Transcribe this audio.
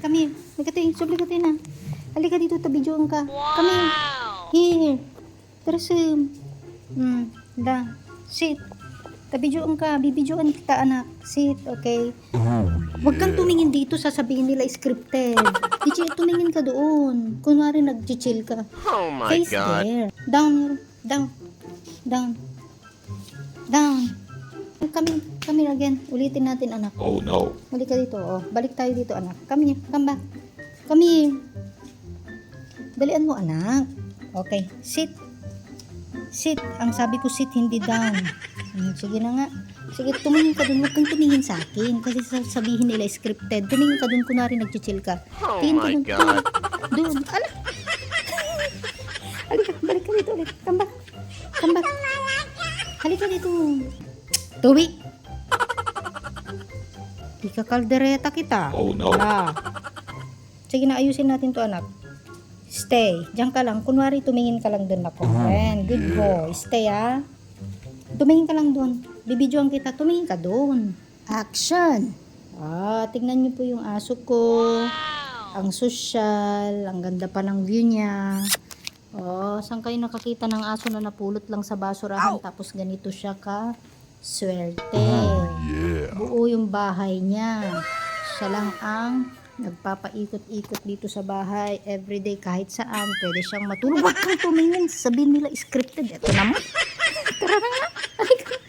Come here. Halika na. Halika dito, tabidyoan ka. Come here. Here. Terasum. Sit. Tabidyoan ka. Bibidyoan kita, anak. Sit, okay? Huwag kang tumingin dito, sasabihin nila scripted. DJ, tumingin ka doon. Kunwari nag-chill ka. Oh my Face God. there. Down. Come here again. Ulitin natin, anak. Oh no. Balik ka dito. Oh, balik tayo dito, anak. Come here. Come back. Come here. Dalian mo, anak. Okay. Sit. Sit. Ang sabi ko sit, hindi down. Sige na nga. Sige, tumingin ka dun. Huwag kang tumingin sa akin. Kasi sasabihin nila scripted. Tumingin ka dun, kunwari nag-chill ka. Oh Tingin ka my dun. God. Doon. Ala. Halika. Balik ka dito ulit. Come back. Halika dito. Tuwi. Ikakaldereta kita. Oh no. Sige na, ayusin natin to, anak. Stay. Diyan ka lang. Kunwari, tumingin ka lang dun ako. Ayan. Good boy. Stay, ah. Tumingin ka lang dun. Bibidyoan kita. Tumingin ka dun. Action. Tingnan niyo po yung aso ko. Ang social. Ang ganda pa ng view niya. Saan kayo nakakita ng aso na napulot lang sa basurahan tapos ganito siya ka swerte. Buo yung bahay niya. Siya lang ang nagpapaikot-ikot dito sa bahay everyday kahit saan. Pwede siyang matulog. Huwag kang tumingin. Sabihin nila scripted. Ito naman. Tara na nga. Halika.